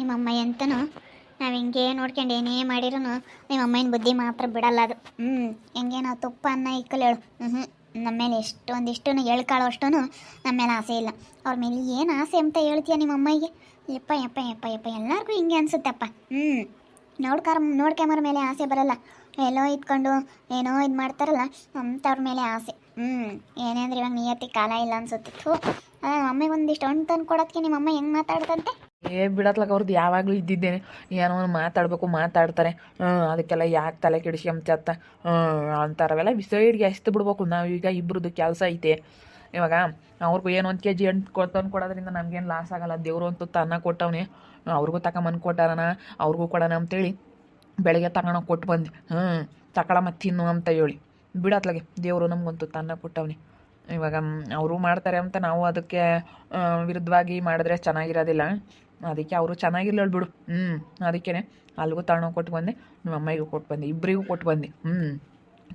ನಿಮ್ಮಮ್ಮ ಎಂತನೂ ನಾವು ಹಿಂಗೆ ನೋಡ್ಕೊಂಡು ಏನೇ ಮಾಡಿರೂ ನಿಮ್ಮ ಅಮ್ಮನ ಬುದ್ಧಿ ಮಾತ್ರ ಬಿಡಲ್ಲ ಅದು. ಹೆಂಗೆ ನಾವು ತುಪ್ಪ ಅನ್ನ ಇಕ್ಕಲು ಹೇಳು. ನಮ್ಮ ಮೇಲೆ ಎಷ್ಟೊಂದಿಷ್ಟು ಹೇಳ್ಕಾಳೋ ಅಷ್ಟೂ ನಮ್ಮ ಮೇಲೆ ಆಸೆ ಇಲ್ಲ. ಅವ್ರ ಮೇಲೆ ಏನು ಆಸೆ ಅಂತ ಹೇಳ್ತೀಯ ನಿಮ್ಮ ಅಮ್ಮಗೆ? ಯಪ್ಪ ಯಪ್ಪ ಯಪ್ಪ ಯಪ್ಪ ಎಲ್ಲರಿಗೂ ಹಿಂಗೆ ಅನಿಸುತ್ತಪ್ಪ. ನೋಡ್ಕೊಂಬರ ಮೇಲೆ ಆಸೆ ಬರಲ್ಲ. ಎಲ್ಲೋ ಇದ್ಕೊಂಡು ಏನೋ ಇದು ಮಾಡ್ತಾರಲ್ಲ ಅಂಥವ್ರ ಮೇಲೆ ಆಸೆ. ಏನೇ ಅಂದ್ರೆ ಇವಾಗ ನಿಯತಿ ಕಾಲ ಇಲ್ಲ ಅನ್ಸುತ್ತಿತ್ತು. ನಮ್ಮ ಅಮ್ಮಗೆ ಒಂದಿಷ್ಟು ಹಣ್ಣು ತಂದು ಕೊಡೋದಕ್ಕೆ ನಿಮ್ಮ ಅಮ್ಮ ಹೆಂಗೆ ಮಾತಾಡ್ತಂತೆ? ಬಿಡತ್ಲಕ್ಕ ಅವ್ರದ್ದು ಯಾವಾಗಲೂ ಇದ್ದಿದ್ದೇನೆ, ಏನೋ ಮಾತಾಡಬೇಕು ಮಾತಾಡ್ತಾರೆ. ಅದಕ್ಕೆಲ್ಲ ಯಾಕೆ ತಲೆ ಕೆಡಿಸ್ಕೊಂತ ಅಂತಾರವೆಲ್ಲ ಸೈಡ್ಗೆ ಎಸ್ತು ಬಿಡ್ಬೇಕು. ನಾವೀಗ ಇಬ್ಬರದ್ದು ಕೆಲಸ ಐತೆ. ಇವಾಗ ಅವ್ರಿಗೂ ಏನು 1 kg ಹಣ್ಣು ತಂದು ಕೊಡೋದ್ರಿಂದ ನಮಗೇನು ಲಾಸ್ ಆಗೋಲ್ಲ. ದೇವರು ಅಂತೂ ತನ್ನ ಕೊಟ್ಟವನೇ, ಅವ್ರಿಗೂ ತಗೊಂಬಂದು ಕೊಟ್ಟಾರಣ, ಅವ್ರಿಗೂ ಕೊಡೋಣ ಅಂತೇಳಿ ಬೆಳಗ್ಗೆ ತಗೊಂಡೋಗಿ ಕೊಟ್ಟು ಬಂದೆ. ತಗೊಳಮ್ಮ ತಿನ್ನು ಅಂತ ಹೇಳಿ ಬಿಡತ್ಲಾಗೆ ದೇವರು ನಮಗಂತೂ ತನ್ನ ಕೊಟ್ಟವನೇ. ಇವಾಗ ಅವರು ಮಾಡ್ತಾರೆ ಅಂತ ನಾವು ಅದಕ್ಕೆ ವಿರುದ್ಧವಾಗಿ ಮಾಡಿದ್ರೆ ಚೆನ್ನಾಗಿರೋದಿಲ್ಲ. ಅದಕ್ಕೆ ಅವರು ಚೆನ್ನಾಗಿರ್ಲಿ ಬಿಡು. ಅದಕ್ಕೇ ಅಲ್ಲಿಗೂ ತಗೊಂಡೋಗಿ ಕೊಟ್ಟು ಬಂದೆ, ನಿಮ್ಮ ಅಮ್ಮಿಗೂ ಕೊಟ್ಟು ಬಂದೆ, ಇಬ್ಬರಿಗೂ ಕೊಟ್ಟು ಬಂದೆ.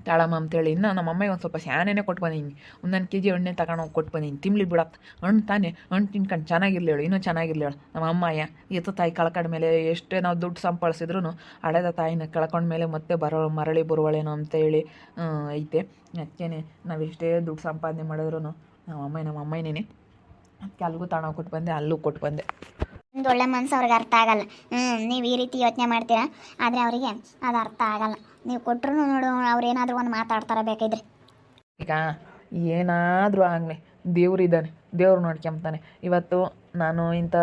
ತಾಳಮ್ಮ ಅಂತೇಳಿ ಇನ್ನು ನಮ್ಮ ಅಮ್ಮಗೆ ಒಂದು ಸ್ವಲ್ಪ ಸ್ಯಾನೇನೆ ಕೊಟ್ಟು ಬಂದೀನಿ. 1 kg ಹಣ್ಣೆ ತಗೊಂಡೋಗಿ ಕೊಟ್ಟು ಬಂದೀನಿ. ತಿನ್ಲಿ ಬಿಡತ್ತೆ, ಹಣ್ಣು ತಾನೇ, ಹಣ್ಣು ತಿನ್ಕೊಂಡು ಚೆನ್ನಾಗಿರ್ಲಿ ಹೇಳು, ಇನ್ನೂ ಚೆನ್ನಾಗಿರ್ಲಿ ಹೇಳು. ನಮ್ಮ ಅಮ್ಮಯ್ಯ ಎತ್ತು ತಾಯಿ ಕಳ್ಕೊಂಡ ಮೇಲೆ ಎಷ್ಟೇ ನಾವು ದುಡ್ಡು ಸಂಪಾದಿಸಿದ್ರು ಹಳೆದ ತಾಯಿನ ಕಳ್ಕೊಂಡ ಮೇಲೆ ಮತ್ತೆ ಮರಳಿ ಬರುವಳೇನೋ ಅಂತೇಳಿ ಐತೆ. ಅದಕ್ಕೇ ನಾವು ಎಷ್ಟೇ ದುಡ್ಡು ಸಂಪಾದನೆ ಮಾಡಿದ್ರು ನಮ್ಮ ಅಮ್ಮನೇ ಅದಕ್ಕೆ ಅಲ್ಲಿಗೂ ತಗೊಂಡೋಗಿ ಕೊಟ್ಟು ಬಂದೆ, ಅಲ್ಲೂ ಕೊಟ್ಟು ಬಂದೆ. ಒಂದು ಒಳ್ಳೆ ಮನಸ್ಸು ಅವ್ರಿಗೆ ಅರ್ಥ ಆಗಲ್ಲ. ನೀವು ಈ ರೀತಿ ಯೋಚನೆ ಮಾಡ್ತೀರಾ, ಆದರೆ ಅವರಿಗೆ ಅದು ಅರ್ಥ ಆಗಲ್ಲ. ನೀವು ಕೊಟ್ಟರು ನೋಡು, ಅವ್ರೇನಾದರೂ ಒಂದು ಮಾತಾಡ್ತಾರೆ ಬೇಕಾದ್ರೆ. ಈಗ ಏನಾದರೂ ಆಗಲಿ ದೇವ್ರಿದ್ದಾನೆ, ದೇವ್ರು ನೋಡ್ಕೊಂತಾನೆ. ಇವತ್ತು ನಾನು ಇಂಥ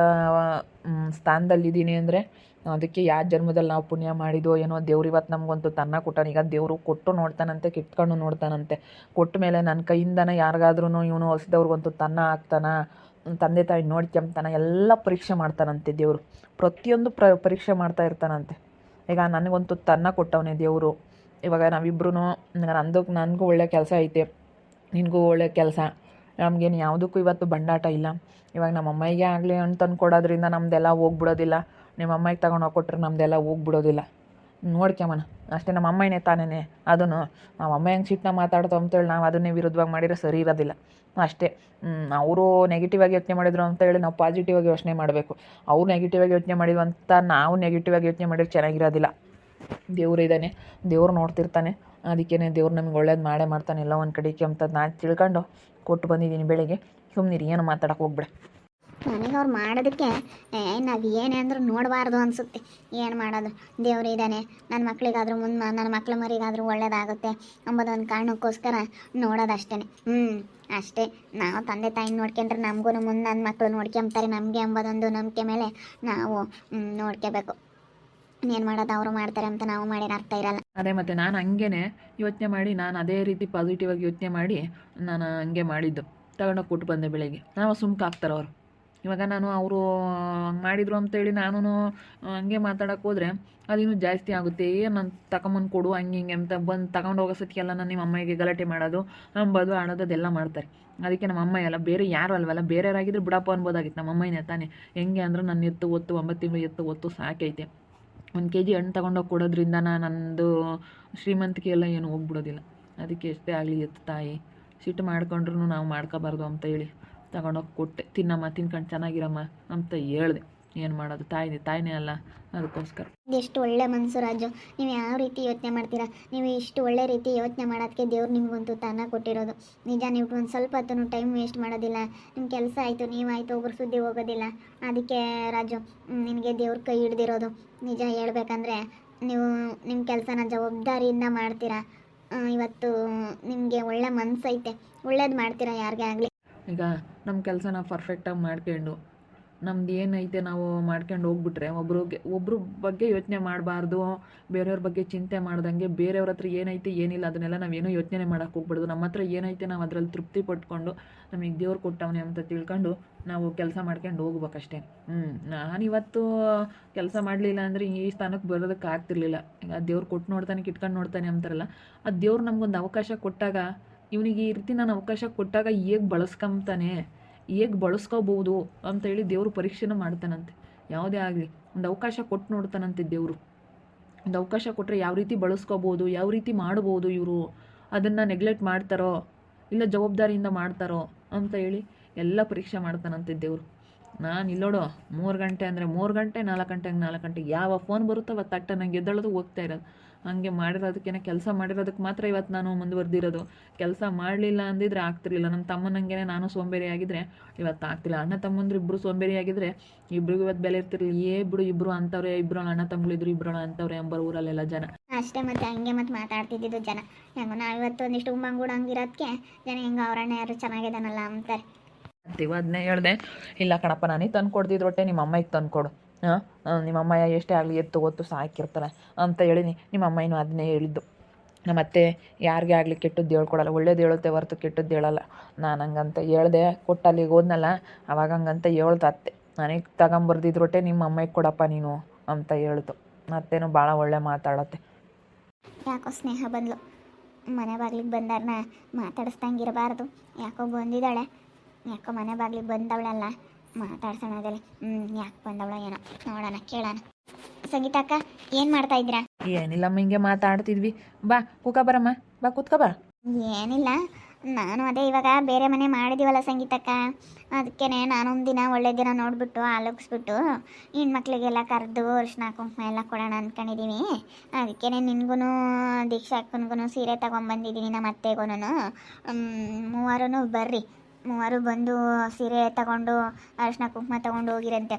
ಸ್ಥಾನದಲ್ಲಿದ್ದೀನಿ ಅಂದರೆ ಅದಕ್ಕೆ ಯಾವ ಜನ್ಮದಲ್ಲಿ ನಾವು ಪುಣ್ಯ ಮಾಡಿದೋ ಏನೋ ದೇವ್ರು ಇವತ್ತು ನಮಗಂತೂ ತನ್ನ ಕೊಟ್ಟಾನ. ಈಗ ದೇವರು ಕೊಟ್ಟು ನೋಡ್ತಾನಂತೆ, ಕಿತ್ಕೊಂಡು ನೋಡ್ತಾನಂತೆ. ಕೊಟ್ಟ ಮೇಲೆ ನನ್ನ ಕೈಯಿಂದನೇ ಯಾರಿಗಾದ್ರೂ ಇವನು ಹೊಸದವ್ರಿಗಂತೂ ತನ್ನ ಆಗ್ತಾನ, ತಂದೆ ತಾಯಿ ನೋಡ್ಕೊಂತಾನ, ಎಲ್ಲ ಪರೀಕ್ಷೆ ಮಾಡ್ತಾನಂತೆ ದೇವರು. ಪ್ರತಿಯೊಂದು ಪರೀಕ್ಷೆ ಮಾಡ್ತಾ ಇರ್ತಾನಂತೆ. ಈಗ ನನಗಂತೂ ತನ್ನ ಕೊಟ್ಟವನೇ ದೇವರು. ಇವಾಗ ನಾವಿಬ್ರು ನನಗೂ ಒಳ್ಳೆ ಕೆಲಸ ಐತೆ, ನಿನಗೂ ಒಳ್ಳೆ ಕೆಲಸ, ನಮಗೇನು ಯಾವುದಕ್ಕೂ ಇವತ್ತು ಬಂಡಾಟ ಇಲ್ಲ. ಇವಾಗ ನಮ್ಮ ಅಮ್ಮಗೆ ಆಗಲಿ ಹಣ್ಣು ತಂದು ಕೊಡೋದ್ರಿಂದ ನಮ್ಮದೆಲ್ಲ ಹೋಗ್ಬಿಡೋದಿಲ್ಲ. ನಿಮ್ಮ ಅಮ್ಮಗೆ ತಗೊಂಡು ಕೊಟ್ಟರೆ ನಮ್ಮದೆಲ್ಲ ಹೋಗ್ಬಿಡೋದಿಲ್ಲ. ನೋಡ್ಕೊಂಬನ ಅಷ್ಟೇ. ನಮ್ಮ ಅಮ್ಮನೇ ತಾನೇ ಅದನ್ನು ನಮ್ಮ ಅಮ್ಮ ಹೆಂಗೆ ಸಿಟ್ಟನ್ನ ಮಾತಾಡ್ತಾವೆ ಅಂತೇಳಿ ನಾವು ಅದನ್ನೇ ವಿರುದ್ಧವಾಗಿ ಮಾಡಿದರೆ ಸರಿ ಇರೋದಿಲ್ಲ ಅಷ್ಟೇ. ಅವರು ನೆಗೆಟಿವ್ ಆಗಿ ಯೋಚನೆ ಮಾಡಿದ್ರು ಅಂತೇಳಿ ನಾವು ಪಾಸಿಟಿವ್ ಆಗಿ ಯೋಚನೆ ಮಾಡಬೇಕು. ಅವ್ರು ನೆಗೆಟಿವ್ ಆಗಿ ಯೋಚನೆ ಮಾಡಿದ್ರು ಅಂತ ನಾವು ನೆಗೆಟಿವ್ ಆಗಿ ಯೋಚನೆ ಮಾಡಿದ್ರೆ ಚೆನ್ನಾಗಿರೋದಿಲ್ಲ. ದೇವ್ರು ಇದ್ದಾನೆ, ದೇವ್ರು ನೋಡ್ತಿರ್ತಾನೆ. ಅದಕ್ಕೇ ದೇವ್ರು ನಮ್ಗೆ ಒಳ್ಳೇದು ಮಾಡೇ ಮಾಡ್ತಾನೆ. ಎಲ್ಲ ಒಂದು ಕಡೆಗೆ ಅಂತ ನಾನು ತಿಳ್ಕೊಂಡು ಕೊಟ್ಟು ಬಂದಿದ್ದೀನಿ ಬೆಳಿಗ್ಗೆ. ಸುಮ್ಮನಿರಿ, ಏನು ಮಾತಾಡೋಕೆ ಹೋಗ್ಬೇಡ. ನನಗೆ ಅವ್ರು ಮಾಡೋದಕ್ಕೆ ನಾವು ಏನೇ ಅಂದರೂ ನೋಡಬಾರ್ದು ಅನಿಸುತ್ತೆ. ಏನು ಮಾಡೋದು, ದೇವರು ಇದ್ದಾನೆ, ನನ್ನ ಮಕ್ಕಳಿಗಾದ್ರೂ ನನ್ನ ಮಕ್ಳ ಮರಿಗಾದರೂ ಒಳ್ಳೇದಾಗುತ್ತೆ ಅಂಬೋದೊಂದು ಕಾರಣಕ್ಕೋಸ್ಕರ ನೋಡೋದಷ್ಟೇ. ಅಷ್ಟೇ. ನಾವು ತಂದೆ ತಾಯಿ ನೋಡ್ಕೊಂಡ್ರೆ ನಮಗೂ ಮುಂದೆ ನನ್ನ ಮಕ್ಕಳು ನೋಡ್ಕೊಂತಾರೆ ನಮಗೆ ಎಂಬುದೊಂದು ನಂಬಿಕೆ ಮೇಲೆ ನಾವು ನೋಡ್ಕೋಬೇಕು. ಏನು ಮಾಡೋದು, ಅವರು ಮಾಡ್ತಾರೆ ಅಂತ ನಾವು ಮಾಡಿರೋ ಅರ್ಥ ಇರಲ್ಲ. ಅದೇ ಮತ್ತು ನಾನು ಹಂಗೇ ಯೋಚನೆ ಮಾಡಿ, ನಾನು ಅದೇ ರೀತಿ ಪಾಸಿಟಿವ್ ಆಗಿ ಯೋಚನೆ ಮಾಡಿ ನಾನು ಹಂಗೆ ಮಾಡಿದ್ದು. ತಗೊಂಡೋಗಿ ಕೊಟ್ಟು ಬಂದೆ ಬೆಳಗ್ಗೆ. ನಾವು ಸುಮ್ಕೆ ಆಗ್ತಾರೆ ಅವರು. ಇವಾಗ ನಾನು ಅವರು ಹಂಗೆ ಮಾಡಿದರು ಅಂತೇಳಿ ನಾನು ಹಂಗೆ ಮಾತಾಡೋಕೆ ಹೋದರೆ ಅದಿನ್ನೂ ಜಾಸ್ತಿ ಆಗುತ್ತೆ. ನಾನು ತಗೊಂಬಂದು ಕೊಡು ಹಂಗೆ ಹಿಂಗೆ ಅಂತ ಬಂದು ತಗೊಂಡು ಹೋಗೋ ಸತಿಗೆಲ್ಲ ನಾನು ನಿಮ್ಮ ಅಮ್ಮಗೆ ಗಲಾಟೆ ಮಾಡೋದು, ಅಂಬೋದು, ಆಡೋದು ಅದೆಲ್ಲ ಮಾಡ್ತಾರೆ. ಅದಕ್ಕೆ ನಮ್ಮ ಅಮ್ಮ ಎಲ್ಲ ಬೇರೆ ಯಾರು ಅಲ್ವಲ್ಲ, ಬೇರೆಯವರಾಗಿದ್ದರೆ ಬಿಡಪ್ಪ ಅನ್ಬೋದಾಗಿತ್ತು. ನಮ್ಮ ಅಮ್ಮನೇ ತಾನೇ. ಹೆಂಗೆ ಅಂದ್ರೆ ನನ್ನ ಎತ್ತು ಒತ್ತು 9 ತಿಂಗಳು ಎತ್ತು ಒತ್ತು ಸಾಕೈತೆ. 1 kg ಹಣ್ಣು ತಗೊಂಡೋಗಿ ಕೊಡೋದ್ರಿಂದ ನಂದು ಶ್ರೀಮಂತಿಕೆ ಎಲ್ಲ ಏನು ಹೋಗ್ಬಿಡೋದಿಲ್ಲ. ಅದಕ್ಕೆ ಎಷ್ಟೇ ಆಗಲಿ ಎತ್ತು ತಾಯಿ ಸಿಟ್ಟು ಮಾಡ್ಕೊಂಡ್ರು ನಾವು ಮಾಡ್ಕೋಬಾರ್ದು ಅಂತ ಹೇಳಿ ತಗೊಂಡೋಗಿ ಕೊಟ್ಟೆ. ತಿನ್ನಮ್ಮ, ತಿನ್ಕೊಂಡು ಚೆನ್ನಾಗಿರಮ್ಮ ಅಂತ ಹೇಳ್ದೆ. ಏನು ಮಾಡೋದು, ತಾಯಿನೇ ಅಲ್ಲ, ಅದಕ್ಕೋಸ್ಕರ. ಎಷ್ಟು ಒಳ್ಳೆ ಮನಸ್ಸು ರಾಜು. ನೀವು ಯಾವ ರೀತಿ ಯೋಚನೆ ಮಾಡ್ತೀರಾ, ನೀವು ಇಷ್ಟು ಒಳ್ಳೆ ರೀತಿ ಯೋಚನೆ ಮಾಡೋದಕ್ಕೆ ದೇವ್ರು ನಿಮಗಂತೂ ತಾನ ಕೊಟ್ಟಿರೋದು. ನಿಜ, ನೀವು ಒಂದು ಸ್ವಲ್ಪ ಹೊತ್ತು ಟೈಮ್ ವೇಸ್ಟ್ ಮಾಡೋದಿಲ್ಲ. ನಿಮ್ಮ ಕೆಲಸ ಆಯಿತು, ನೀವಾಯಿತು, ಒಬ್ಬರು ಸುದ್ದಿ ಹೋಗೋದಿಲ್ಲ. ಅದಕ್ಕೆ ರಾಜು, ನಿನಗೆ ದೇವ್ರ ಕೈ ಹಿಡ್ದಿರೋದು. ನಿಜ ಹೇಳ್ಬೇಕಂದ್ರೆ ನೀವು ನಿಮ್ಮ ಕೆಲಸನ ಜವಾಬ್ದಾರಿಯಿಂದ ಮಾಡ್ತೀರಾ. ಇವತ್ತು ನಿಮಗೆ ಒಳ್ಳೆ ಮನಸ್ಸೈತೆ, ಒಳ್ಳೇದು ಮಾಡ್ತೀರಾ ಯಾರಿಗೇ ಆಗಲಿ. ಈಗ ನಮ್ಮ ಕೆಲಸನ ಪರ್ಫೆಕ್ಟಾಗಿ ಮಾಡ್ಕೊಂಡು ನಮ್ದು ಏನೈತೆ ನಾವು ಮಾಡ್ಕೊಂಡು ಹೋಗ್ಬಿಟ್ರೆ ಒಬ್ರ ಬಗ್ಗೆ ಯೋಚನೆ ಮಾಡಬಾರ್ದು. ಬೇರೆಯವ್ರ ಬಗ್ಗೆ ಚಿಂತೆ ಮಾಡ್ದಂಗೆ ಬೇರೆಯವ್ರ ಹತ್ರ ಏನೈತೆ ಏನಿಲ್ಲ ಅದನ್ನೆಲ್ಲ ನಾವೇನೋ ಯೋಚನೆ ಮಾಡೋಕ್ಕೆ ಹೋಗ್ಬಿಡ್ದು. ನಮ್ಮ ಹತ್ರ ಏನೈತೆ ನಾವು ಅದರಲ್ಲಿ ತೃಪ್ತಿ ಪಟ್ಕೊಂಡು ನಮಗೆ ದೇವ್ರು ಕೊಟ್ಟವನೇ ಅಂತ ತಿಳ್ಕೊಂಡು ನಾವು ಕೆಲಸ ಮಾಡ್ಕೊಂಡು ಹೋಗ್ಬೇಕಷ್ಟೇ. ನಾನಿವತ್ತು ಕೆಲಸ ಮಾಡಲಿಲ್ಲ ಅಂದರೆ ಈ ಸ್ಥಾನಕ್ಕೆ ಬರೋದಕ್ಕೆ ಆಗ್ತಿರ್ಲಿಲ್ಲ. ಈಗ ದೇವ್ರು ಕೊಟ್ಟು ನೋಡ್ತಾನೆ, ಕಿಟ್ಕೊಂಡು ನೋಡ್ತಾನೆ ಅಂತಾರಲ್ಲ, ಅದು ದೇವ್ರು ನಮಗೊಂದು ಅವಕಾಶ ಕೊಟ್ಟಾಗ, ಇವನಿಗೆ ಈ ರೀತಿ ನಾನು ಅವಕಾಶ ಕೊಟ್ಟಾಗ ಹೇಗೆ ಬಳಸ್ಕೊಂತಾನೆ, ಹೇಗೆ ಬಳಸ್ಕೋಬೋದು ಅಂತೇಳಿ ದೇವರು ಪರೀಕ್ಷೆನ ಮಾಡ್ತಾನಂತೆ. ಯಾವುದೇ ಆಗಲಿ ಒಂದು ಅವಕಾಶ ಕೊಟ್ಟು ನೋಡ್ತಾನಂತೆ ದೇವರು. ಒಂದು ಅವಕಾಶ ಕೊಟ್ಟರೆ ಯಾವ ರೀತಿ ಬಳಸ್ಕೋಬೋದು, ಯಾವ ರೀತಿ ಮಾಡ್ಬೋದು, ಇವರು ಅದನ್ನು ನೆಗ್ಲೆಕ್ಟ್ ಮಾಡ್ತಾರೋ ಇಲ್ಲ ಜವಾಬ್ದಾರಿಯಿಂದ ಮಾಡ್ತಾರೋ ಅಂತ ಹೇಳಿ ಎಲ್ಲ ಪರೀಕ್ಷೆ ಮಾಡ್ತಾನಂತೆ ದೇವರು. ನಾನು ಇಲ್ಲೋಡು 3 ಗಂಟೆ ಅಂದರೆ 3 ಗಂಟೆ 4 ಗಂಟೆಗೆ ಯಾವ ಫೋನ್ ಬರುತ್ತೋ ಅವತ್ತು ತಟ್ಟ ನಂಗೆ ಎದ್ದೇಳೋದು ಹೋಗ್ತಾ ಇರೋದು. ಹಾಗೆ ಮಾಡಿರೋದಕ್ಕೇನೆ ಕೆಲಸ ಮಾಡಿರೋದಕ್ಕೆ ಮಾತ್ರ ಇವತ್ತು ನಾನು ಮುಂದುವರೆದಿರೋದು. ಕೆಲಸ ಮಾಡಲಿಲ್ಲ ಅಂದಿದ್ರೆ ಆಗ್ತಿರ್ಲಿಲ್ಲ. ನಮ್ಮ ತಮ್ಮನಂಗೆ ನಾನು ಸೋಂಬೇರಿ ಆಗಿದ್ರೆ ಇವತ್ತು ಆಗ್ತಿಲ್ಲ. ಅಣ್ಣ ತಮ್ಮಂದ್ರು ಇಬ್ಬರು ಸೋಂಬೇರಿ ಆಗಿದ್ರೆ ಇಬ್ರಿಗೂ ಇವತ್ತು ಬೆಲೆ ಇರ್ತಿರ್ಲಿಲ್ಲ. ಬಿಡು ಇಬ್ಬರು ಅಂತವ್ರೆ, ಇಬ್ಬರು ಅಣ್ಣ ತಮ್ಮಗಳಿದ್ರು ಇಬ್ಬರು ಅಂತವ್ರೆ ಎಂಬರು ಊರಲ್ಲೆಲ್ಲ ಜನ. ಅಷ್ಟೇ ಮತ್ತೆ ಹಂಗೆ ಮತ್ತೆ ಮಾತಾಡ್ತಿದ್ದಿದ್ದು ಜನ. ಹೆಂಗೋ ನಾವು ಇವತ್ತು ಒಂದಿಷ್ಟು ಉಮ್ಮಂಗೂಡ ಹಂಗಿರೋದಕ್ಕೆ ಜನ ಹೆಂಗೆ ಅವರಣ್ಣ ಯಾರು ಚೆನ್ನಾಗಿದ್ದಾನಲ್ಲ ಅಂತಾರೆ. ಅಂತೀವ ಅದನ್ನೇ ಹೇಳ್ದೆ. ಇಲ್ಲ ಕಣಪ್ಪ ನನಗೆ ತಂದು ಕೊಡ್ದಿದ್ರೊಟ್ಟೆ ನಿಮ್ಮ ಅಮ್ಮಗೆ ತಂದು ಕೊಡು. ನಿಮ್ಮ ಅಮ್ಮ ಎಷ್ಟೇ ಆಗಲಿ ಎತ್ತು ಗೊತ್ತು ಸಾಕಿರ್ತಾರೆ ಅಂತ ಹೇಳಿನಿ. ನಿಮ್ಮ ಅಮ್ಮ ಇನ್ನೂ ಅದನ್ನೇ ಹೇಳಿದ್ದು. ನಮ್ಮ ಅತ್ತೆ ಯಾರಿಗೆ ಆಗಲಿ ಕೆಟ್ಟದ್ದು ಹೇಳ್ಕೊಡಲ್ಲ, ಒಳ್ಳೇದು ಹೇಳುತ್ತೆ ಹೊರತು ಕೆಟ್ಟದ್ದು ಹೇಳಲ್ಲ. ನಾನು ಹಂಗಂತ ಹೇಳ್ದೆ. ಕೊಟ್ಟು ಅಲ್ಲಿಗೆ ಹೋದ್ನಲ್ಲ ಅವಾಗ ಹಂಗಂತ ಹೇಳ್ದು ಅತ್ತೆ. ನನಗೆ ತಗೊಂಬರ್ದಿದ್ರೊಟ್ಟೆ ನಿಮ್ಮ ಅಮ್ಮಗೆ ಕೊಡಪ್ಪ ನೀನು ಅಂತ ಹೇಳ್ತು. ಅತ್ತೆನೂ ಭಾಳ ಒಳ್ಳೆ ಮಾತಾಡತ್ತೆ. ಯಾಕೋ ಸ್ನೇಹ ಬಂದ್ಲು. ಮನೆ ಬಾಗ್ಲಿಗೆ ಬಂದಾರನ್ನ ಮಾತಾಡಿಸ್ದಂಗಿರಬಾರ್ದು. ಯಾಕೋ ಬಂದಿದ್ದಾಳೆ, ಯಾಕೋ ಮನೆ ಬಾಗ್ಲಿಗೆ ಬಂದವಳಲ್ಲ, ಮಾತಾಡ್ಸೋಣ ಅದೆಲ್ಲ. ಯಾಕೆ ಬಂದವಳು ಏನೋ ನೋಡೋಣ, ಕೇಳೋಣ. ಸಂಗೀತ ಅಕ್ಕ ಏನು ಮಾಡ್ತಾ ಇದ್ದೀರಾ? ಏನಿಲ್ಲಮ್ಮ, ಹಿಂಗೆ ಮಾತಾಡ್ತಿದ್ವಿ. ಬಾ ಕೂಕ ಬರಮ್ಮ, ಬಾ ಕೂತ್ಕೊ ಬಾ. ಏನಿಲ್ಲ, ನಾನು ಅದೇ ಇವಾಗ ಬೇರೆ ಮನೆ ಮಾಡಿದ್ದೀವಲ್ಲ ಸಂಗೀತಕ್ಕ, ಅದಕ್ಕೇ ನಾನೊಂದು ದಿನ ಒಳ್ಳೆ ದಿನ ನೋಡಿಬಿಟ್ಟು ಆಲೋಗಿಸ್ಬಿಟ್ಟು ಹೆಣ್ಮಕ್ಳಿಗೆಲ್ಲ ಕರೆದು ಅರಿಶಿನ ಕುಂಕುಮ ಎಲ್ಲ ಕೊಡೋಣ ಅಂದ್ಕೊಂಡಿದ್ದೀವಿ. ಅದಕ್ಕೇ ನಿನ್ಗೂ ದೀಕ್ಷಾ ಅಕ್ಕನಿಗೂ ಸೀರೆ ತೊಗೊಂಬಂದಿದ್ದೀನಿ, ನಮ್ಮ ಅತ್ತೆಗೂ. ಮೂವರು ಬರ್ರಿ, ಮೂವರು ಬಂದು ಸೀರೆ ತಗೊಂಡು ಅರಿಶಿನ ಕುಂಕುಮ ತೊಗೊಂಡು ಹೋಗಿರಂತೆ.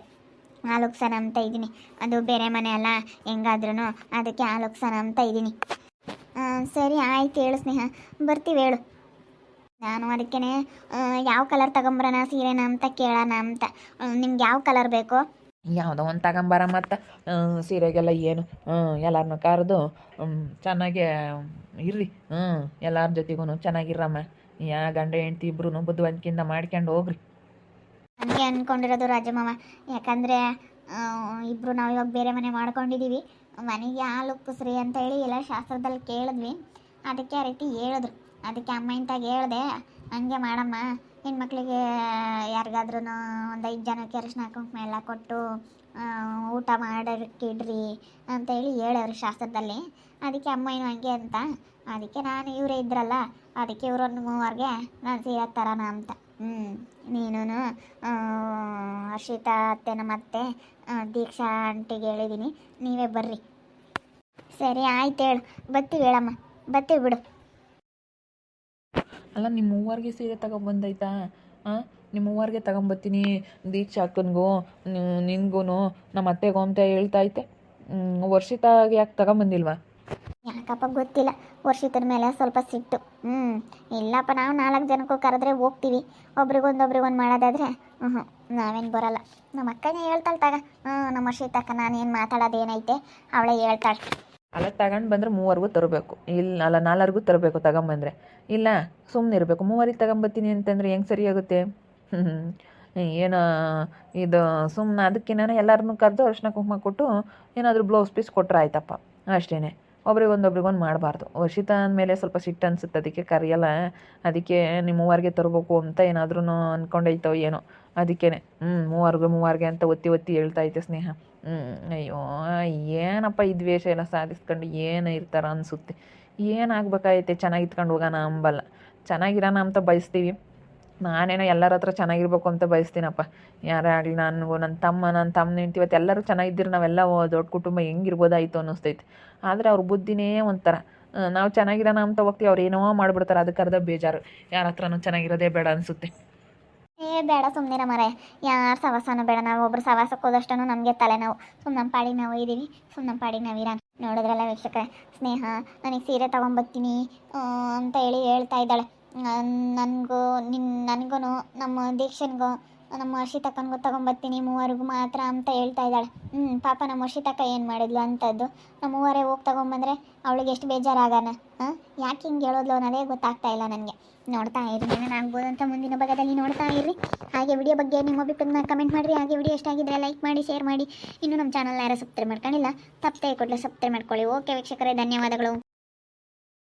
ಆಲೋಗ್ಸೋಣ ಅಂತ ಇದ್ದೀನಿ. ಅದು ಬೇರೆ ಮನೆ ಅಲ್ಲ ಹೆಂಗಾದ್ರೂ, ಅದಕ್ಕೆ ಆಲೋಗ್ಸೋಣ ಅಂತ ಇದ್ದೀನಿ. ಸರಿ ಆಯ್ತು, ಹೇಳು ಸ್ನೇಹ, ಬರ್ತೀವಿ ಹೇಳು. ನಾನು ಅದಕ್ಕೇ ಯಾವ ಕಲರ್ ತಗೊಂಬರೋಣ ಸೀರೆನ ಅಂತ ಕೇಳೋಣ ಅಂತ. ನಿಮ್ಗೆ ಯಾವ ಕಲರ್ ಬೇಕು? ಯಾವುದೋ ಒಂದು ತಗೊಂಬರ ಮತ್ತು ಸೀರೆಗೆಲ್ಲ ಏನು ಎಲ್ಲರನ್ನೂ ಕರೆದು ಚೆನ್ನಾಗೆ ಇರ್ರಿ. ಎಲ್ಲರ ಜೊತೆಗೂ ಚೆನ್ನಾಗಿರಮ್ಮ. ಗಂಡ ಹೆಂಡ್ತಿ ಇಬ್ರು ಬುದ್ಧಿವಂತಿಕೆಯಿಂದ ಮಾಡ್ಕೊಂಡು ಹೋಗ್ರಿ. ಹಂಗೆ ಅಂದ್ಕೊಂಡಿರೋದು ರಾಜಮಾವ. ಯಾಕಂದರೆ ಇಬ್ಬರು ನಾವು ಇವಾಗ ಬೇರೆ ಮನೆ ಮಾಡ್ಕೊಂಡಿದ್ದೀವಿ. ಮನೆಗೆ ಹಾಲು ಉಕ್ಕಿಸ್ರಿ ಅಂತ ಹೇಳಿ ಎಲ್ಲ ಶಾಸ್ತ್ರದಲ್ಲಿ ಕೇಳಿದ್ವಿ. ಅದಕ್ಕೆ ಆ ರೀತಿ ಹೇಳಿದ್ರು. ಅದಕ್ಕೆ ಅಮ್ಮ ಇಂತಾಗ ಹೇಳಿದೆ, ಹಂಗೆ ಮಾಡಮ್ಮ, ಹೆಣ್ಮಕ್ಳಿಗೆ ಯಾರಿಗಾದ್ರೂ ಒಂದು 5 ಜನಕ್ಕೆ ಅರಿಶಿನ ಕುಂಕುಮ ಎಲ್ಲ ಕೊಟ್ಟು ಊಟ ಮಾಡೋಕ್ಕಿಡ್ರಿ ಅಂತೇಳಿ ಹೇಳವ್ರು ಶಾಸ್ತ್ರದಲ್ಲಿ. ಅದಕ್ಕೆ ಅಮ್ಮ ಏನು ಹಂಗೆ ಅಂತ, ಅದಕ್ಕೆ ನಾನು ಇವರೇ ಇದ್ರಲ್ಲ, ಅದಕ್ಕೆ ಇವರೊಂದು 3 ನಾನು ಸೀರೆ ತರೋಣ ಅಂತ. ನೀನು ಹರ್ಷಿತಾ ಅತ್ತೆ, ನಮ್ಮ ಅತ್ತೆ, ದೀಕ್ಷಾ ಆಂಟಿಗೆ ಹೇಳಿದ್ದೀನಿ, ನೀವೇ ಬರ್ರಿ. ಸರಿ ಆಯ್ತು ಹೇಳು, ಬರ್ತೀವಿ ಹೇಳಮ್ಮ, ಬರ್ತೀವಿ ಬಿಡು. ಅಲ್ಲ ನಿಮ್ಮ ಮೂವರಿಗೆ ಸೀರೆ ತಗೊಂಬಂದೈತಾ? ನಿಮ್ಮ ಮೂವರಿಗೆ ತಗೊಂಬರ್ತೀನಿ, ದೀಕ್ಷಾ ಅಕ್ಕನಿಗೂ ನಿನ್ಗೂ ನಮ್ಮ ಅತ್ತೆಗೂ ಅಂತ ಹೇಳ್ತಾ ಐತೆ. ವರ್ಷಿತಾಗೆ ಯಾಕೆ ತಗೊಂಬಂದಿಲ್ವಾ? ಯಾಕಪ್ಪ ಗೊತ್ತಿಲ್ಲ, ವರ್ಷಿತರ ಮೇಲೆ ಸ್ವಲ್ಪ ಸಿಟ್ಟು. ಇಲ್ಲಪ್ಪ, ನಾವು 4 ಜನಕ್ಕೂ ಕರೆದ್ರೆ ಹೋಗ್ತೀವಿ. ಒಬ್ರಿಗೊಂದು ಮಾಡೋದಾದರೆ ನಾವೇನು ಬರೋಲ್ಲ. ನಮ್ಮ ಅಕ್ಕನೇ ಹೇಳ್ತಾಳೆ ತಗ. ನಮ್ಮ ವರ್ಷಿತಕ್ಕ ನಾನೇನು ಮಾತಾಡೋದು ಏನೈತೆ ಅವಳೇ ಹೇಳ್ತಾಳೆ. ಅಲ್ಲ ತಗೊಂಡು ಬಂದರೆ 3 ತರಬೇಕು, ಇಲ್ಲ ಅಲ್ಲ 4 ತರಬೇಕು ತಗೊಂಬಂದರೆ. ಇಲ್ಲ ಸುಮ್ಮನೆ ಇರಬೇಕು. 3 ತಗೊಂಬರ್ತೀನಿ ಅಂತಂದರೆ ಹೆಂಗೆ ಸರಿಯಾಗುತ್ತೆ? ಏನೋ ಇದು ಸುಮ್ಮನೆ ಅದಕ್ಕೆ ನಾನು ಎಲ್ಲರನ್ನೂ ಕರೆದು ಅರಿಶಿನ ಕುಂಕುಮ ಕೊಟ್ಟು ಏನಾದರೂ ಬ್ಲೌಸ್ ಪೀಸ್ ಕೊಟ್ಟರೆ ಆಯ್ತಪ್ಪ, ಅಷ್ಟೇ. ಒಬ್ರಿಗೊಂದು ಮಾಡಬಾರ್ದು. ವರ್ಷಿತ ಅಂದಮೇಲೆ ಸ್ವಲ್ಪ ಸಿಟ್ಟು ಅನಿಸುತ್ತೆ, ಅದಕ್ಕೆ ಕರೆಯಲ್ಲ. ಅದಕ್ಕೆ ನಿಮ್ಮ 3 ತರಬೇಕು ಅಂತ ಏನಾದ್ರೂ ಅಂದ್ಕೊಂಡೈತೋ ಏನೋ, ಅದಕ್ಕೇ 3 ಅಂತ ಒತ್ತಿ ಹೇಳ್ತಾ ಐತೆ ಸ್ನೇಹ. ಅಯ್ಯೋ ಏನಪ್ಪ ಈ ದ್ವೇಷ ಎಲ್ಲ ಸಾಧಿಸ್ಕೊಂಡು ಏನು ಇರ್ತಾರ ಅನಿಸುತ್ತೆ. ಏನಾಗಬೇಕಾಗೈತೆ? ಚೆನ್ನಾಗಿ ಇತ್ಕೊಂಡು ಹೋಗೋಣ ಅಂಬಲ್ಲ, ಚೆನ್ನಾಗಿರೋಣ ಅಂತ ಬಯಸ್ತೀವಿ. ನಾನೇನೋ ಎಲ್ಲರ ಹತ್ರ ಚೆನ್ನಾಗಿರ್ಬೇಕು ಅಂತ ಬಯಸ್ತೀನಪ್ಪ. ಯಾರೇ ಆಗಲಿ, ನನಗೂ ನನ್ನ ತಮ್ಮ ಹೆಂಡ್ತಿ ಇವತ್ತು ಎಲ್ಲರೂ ಚೆನ್ನಾಗಿದ್ದೀರಿ, ನಾವೆಲ್ಲ ದೊಡ್ಡ ಕುಟುಂಬ ಹೆಂಗಿರ್ಬೋದಾಯಿತು ಅನ್ನಿಸ್ತೈತೆ. ಆದರೆ ಅವ್ರ ಬುದ್ಧಿನೇ ಒಂಥರ. ನಾವು ಚೆನ್ನಾಗಿರೋಣ ಅಂತ ಹೋಗ್ತೀವಿ, ಅವ್ರು ಏನೋ ಮಾಡಿಬಿಡ್ತಾರೆ. ಅದಕ್ಕೆ ಅರ್ಧ ಬೇಜಾರು, ಯಾರ ಹತ್ರನೂ ಚೆನ್ನಾಗಿರೋದೇ ಬೇಡ ಅನಿಸುತ್ತೆ. ಬೇಡ ಸುಮ್ಮನೆ ಮರೆ, ಯಾರ ಸವಾಸನೂ ಬೇಡ. ನಾವು ಒಬ್ರು ಸವಾಸಕ್ಕೆ ಹೋದಷ್ಟು ನಮಗೆ ತಲೆನೋವು. ಸುಮ್ಮನೆ ನಮ್ಮ ಪಾಡಿಗೆ ನಾವು ಇದ್ದೀವಿ, ಸುಮ್ಮನೆ ನಮ್ಮ ಪಾಡಿಗೆ ನಾವು ಇರೋಣ. ನೋಡಿದ್ರಲ್ಲ ವೀಕ್ಷಕರೇ, ಸ್ನೇಹ ನನಗೆ ಸೀರೆ ತೊಗೊಂಬರ್ತೀನಿ ಅಂತ ಹೇಳ್ತಾ ಇದ್ದಾಳೆ. ನನಗೂ ನಮ್ಮ ದೀಕ್ಷನ್ಗೂ ನಮ್ಮ ಹರ್ಷಿತಕ್ಕನಿಗೂ ತೊಗೊಂಬರ್ತೀನಿ 3 ಮಾತ್ರ ಅಂತ ಹೇಳ್ತಾ ಇದ್ದಾಳೆ. ಪಾಪ ನಮ್ಮ ಹರ್ಷಿತಕ್ಕ ಏನು ಮಾಡಿದ್ಲು ಅಂಥದ್ದು. ನಮ್ಮ 3 ಹೋಗಿ ತೊಗೊಂಬಂದರೆ ಅವಳಿಗೆ ಎಷ್ಟು ಬೇಜಾರಾಗೋಣ. ಯಾಕೆ ಹಿಂಗೆ ಹೇಳೋದ್ಲು ಅನ್ನೋದೇ ಗೊತ್ತಾಗ್ತಾ ಇಲ್ಲ ನನಗೆ. ನೋಡ್ತಾ ಇರಿ, ಏನಾಗ್ಬೋದು ಅಂತ ಮುಂದಿನ ಭಾಗದಲ್ಲಿ ನೋಡ್ತಾ ಇರ್ರಿ. ಹಾಗೆ ವಿಡಿಯೋ ಬಗ್ಗೆ ನಿಮ್ಮ ಅಭಿಪ್ರಾಯನ ಕಮೆಂಟ್ ಮಾಡಿರಿ. ಹಾಗೆ ವಿಡಿಯೋ ಇಷ್ಟ ಆಗಿದ್ದರೆ ಲೈಕ್ ಮಾಡಿ, ಶೇರ್ ಮಾಡಿ. ಇನ್ನೂ ನಮ್ಮ ಚಾನಲ್ ಯಾರು ಸಬ್ಸ್ಕ್ರೈಬ್ ಮಾಡ್ಕೊಂಡಿಲ್ಲ, ತಪ್ಪದೆ ಕೊಡಲಿ ಸಬ್ಸ್ಕ್ರೈಬ್ ಮಾಡ್ಕೊಳ್ಳಿ. ಓಕೆ ವೀಕ್ಷಕರೇ, ಧನ್ಯವಾದಗಳು.